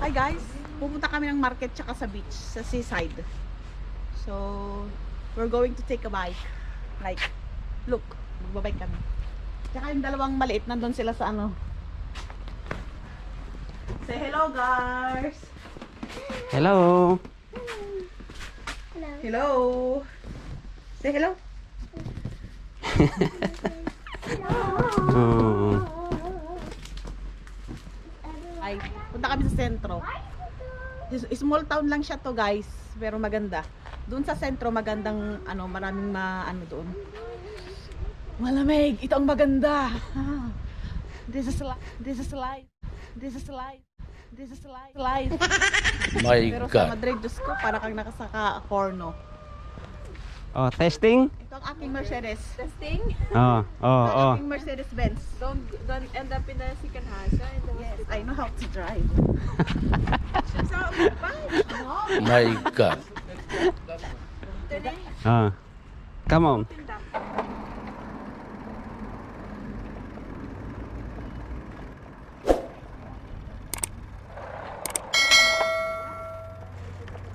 Hi guys, pupunta kami ng market tsaka sa beach, sa seaside. So, we're going to take a bike. Like, look, magbabike kami. Tsaka yung dalawang maliit, nandun sila sa ano. Say hello guys! Hello. Hello! Say hello! Oh. Ay, punta kami sa sentro. Small town lang siya to guys, pero maganda. Doon sa sentro magandang ano, maraming ano doon. Malamig, ito ang maganda. This is life. This is life. This is life. This is life. My Pero sa God. Madrid, Diyos ko, para kang nakasaka porno. Oh, testing? Ito ang aking Mercedes. Testing? Oh, oh, Ito ang oh. aking Mercedes-Benz. Don't end up in the Sikanhasa in the Yes, I know how to drive. So, bye. My God. Today, Oh. Come on.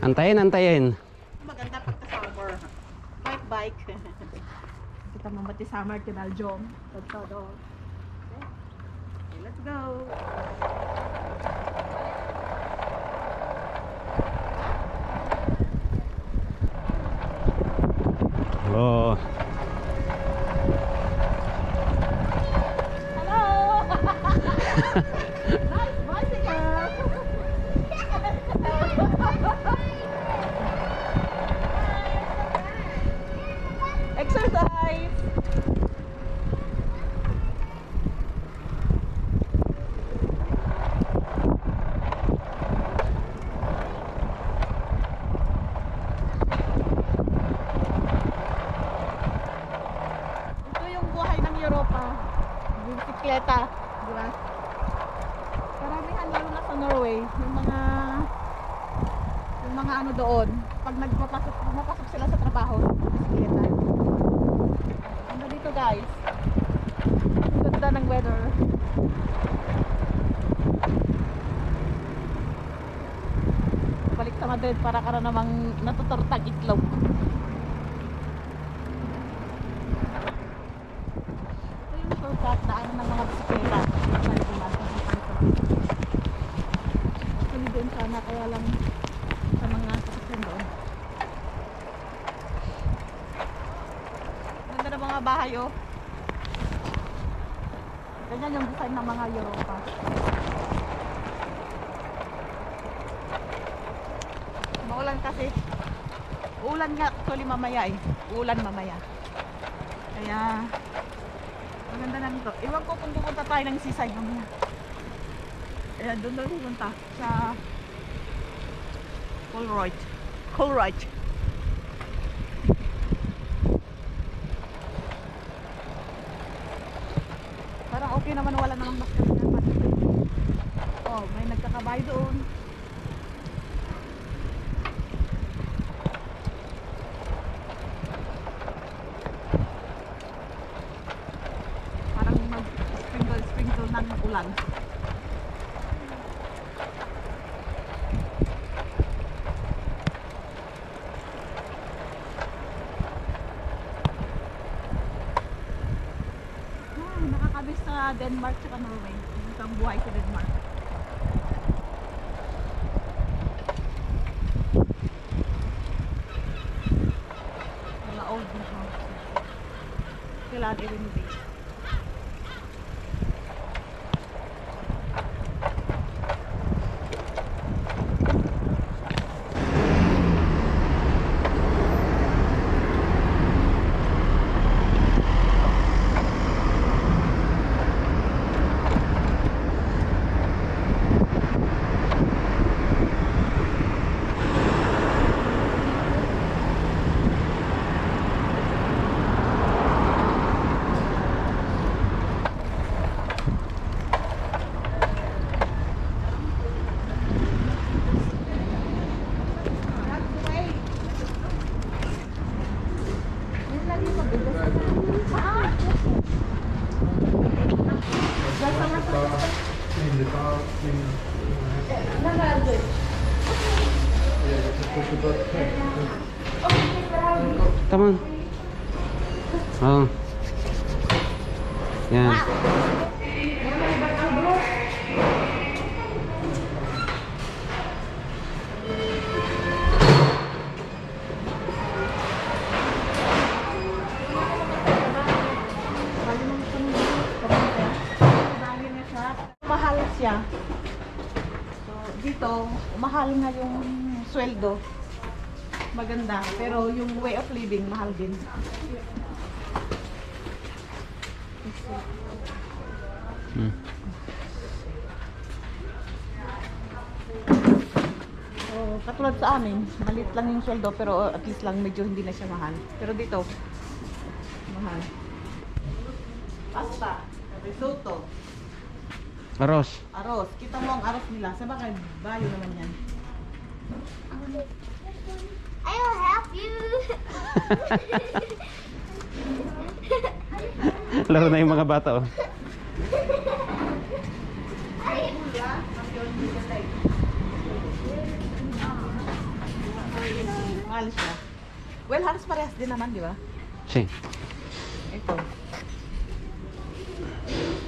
Antayin, antayin. Maganda pagka summer. Bike. Kita mo mati summer kinaljom. Todo. Okay, let's go. Oh. Hello! Nice bicycle! Exercise! Ito yung buhay ng Europa. Yung bisikleta, di ba? Karamihan lalo na sa Norway, yung mga ano doon, pag pumapasok sila sa trabaho, bisikleta. Hanggang dito guys. Ang ganda ng weather. Balik sa Madrid para ka na namang natutortag itlog. Ito yung shortcut daanan ng mga bisikleta. Actually doon sana, kaya lang sa mga sasakyan doon. Ganda ng mga bahay oh. Ganyan yung design ng mga Europa. Maulan kasi. Ulan nga actually mamaya eh. Ulan mamaya. Kaya maganda na nito. Iwan ko kung pupunta tayo ng seaside mamaya. Kaya doon daw pupunta sa Colruyt. Parang okay naman, wala namang basket. Oh, may nagkakabay doon. Parang mag-sprinkle ng ulan. Nakakabis sa Denmark at Norway. Ito ang buhay sa Denmark. Mga old house. Kailangan i-renovate. Come on. Oh. Yan. Mahal siya. So, dito, mahal nga yung sweldo. Maganda. Pero yung way of living, mahal din. Hmm. So, katulad sa amin, maliit lang yung sweldo, pero at least lang medyo hindi na siya mahal. Pero dito, mahal. Pasta, risotto, Aros. aros. Kita mo ang aros nila. Sa bakit? Bayo naman yan. I will help you. Laro na yung mga bata, oh. Mahal siya. Well, halos parehas din naman, di ba? Si. Ito.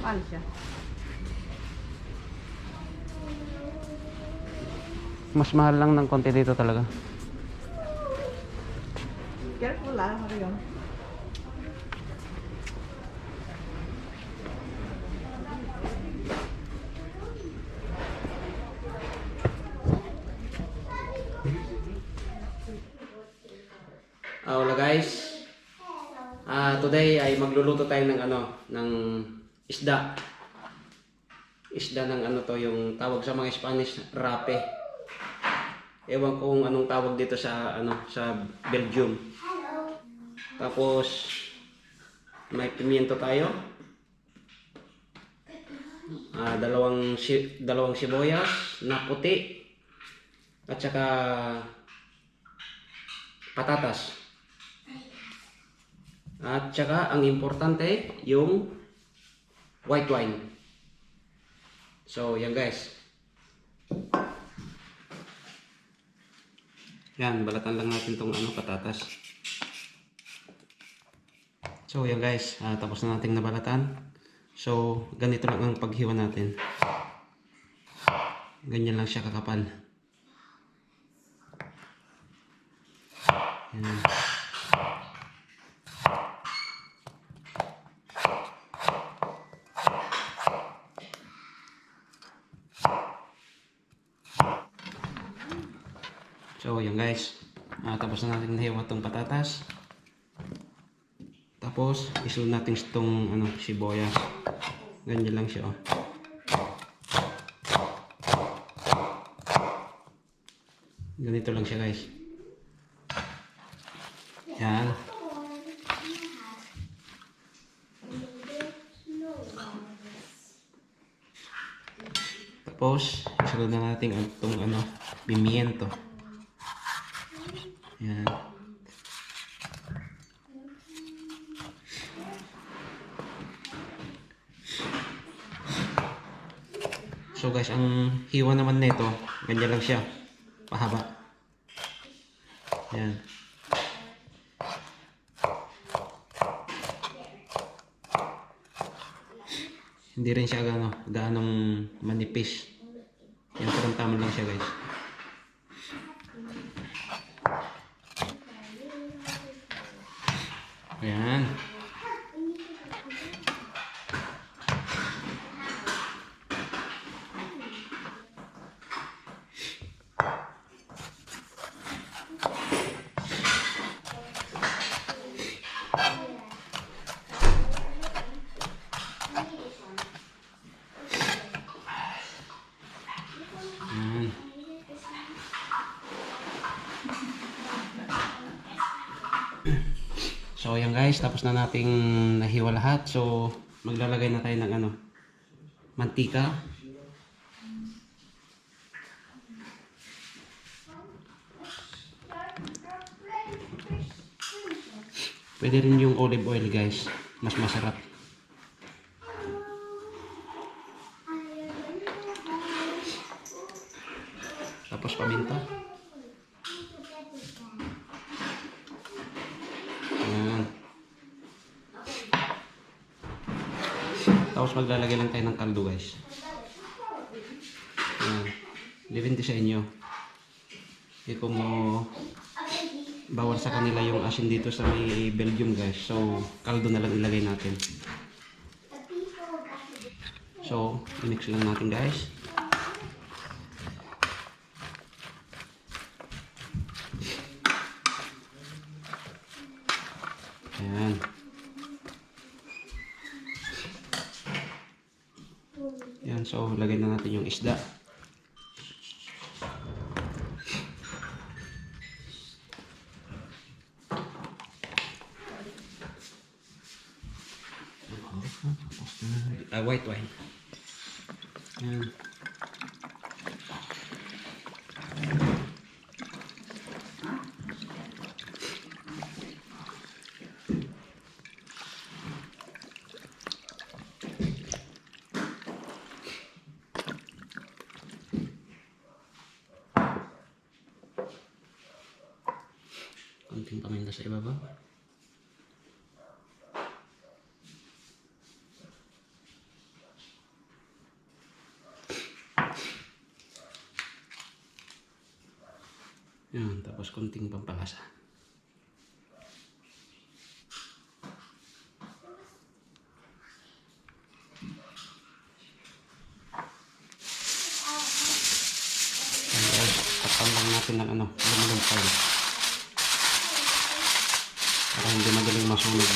Mahal siya. Mas mahal lang ng konti dito talaga. Careful Mario. Hola guys. Today ay magluluto tayo ng ng isda. Isda ng to, yung tawag sa mga Spanish, rape. Ewan ko kung anong tawag dito sa sa Belgium. Tapos may pimiento tayo. Dalawang sibuyas na puti at saka patatas. At saka ang importante yung white wine. So yan guys. Yan, balatan lang natin tong patatas. So yan guys, tapos na nating nabalatan. So ganito lang ang paghiwa natin. Ganyan lang siya kakapal. Yan. So yan guys, tapos na natin nahiwa itong patatas. Tapos isunod natin itong sibuyas. Ganyan lang siya, oh. Ganito lang siya guys. Yan. Tapos isunod na natin itong pimiento. Yan. So guys, ang hiwa naman nito, ganyan lang siya, pahaba. Yan. Hindi rin siya ganong manipis. Yan, parang lang siya guys. Ayan. Ayan. So ayan guys, tapos na nating nahiwa lahat. So maglalagay na tayo ng mantika. Pwede rin yung olive oil guys, mas masarap. Tapos paminta. maglalagay lang tayo ng kaldo guys. Yan. Depende sa inyo. Hindi ko mo bawal sa kanila yung asin dito sa may Belgium guys. So, kaldo na lang ilagay natin. So, i-mix lang natin guys. Ayan. Ayan, so lagay na natin yung isda. White wine. Ayan. Konting paminta sa ibaba. Yan, tapos konting pampalasa. Takpan lang natin ng aluminum foil. Para hindi madaling masunog.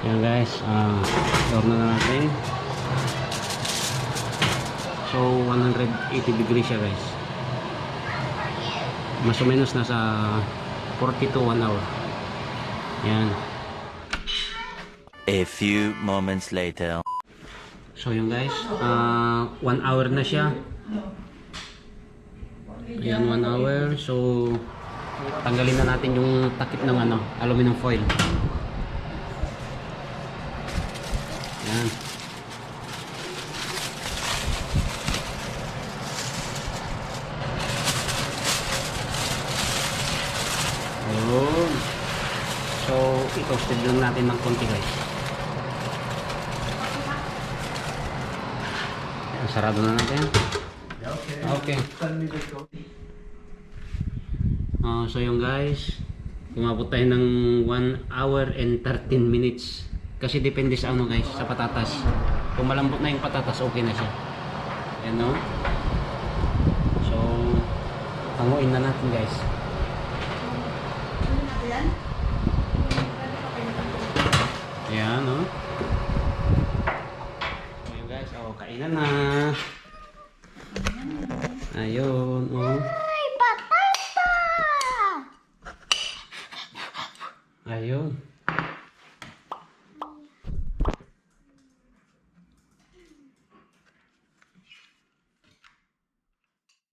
Yan guys, door na natin. So 180 degrees siya guys. Mas o menos nasa 40 to 1 hour. Yan. A few moments later. So yun guys, 1 hour na siya. Ayan, 1 hour. So tanggalin na natin yung takip ng aluminum foil. Ayan. Ayun. So i-toasted lang natin ng konti guys. Sarado na natin. Okay. So yung guys, umabot tayo ng 1 hour and 13 minutes. Kasi depende sa guys, sa patatas. Kung malambot na yung patatas, okay na siya. Ayan no? So, hanguin na natin guys. Ayan no? Kainan na. Ayun, Ay, patata! Ayun.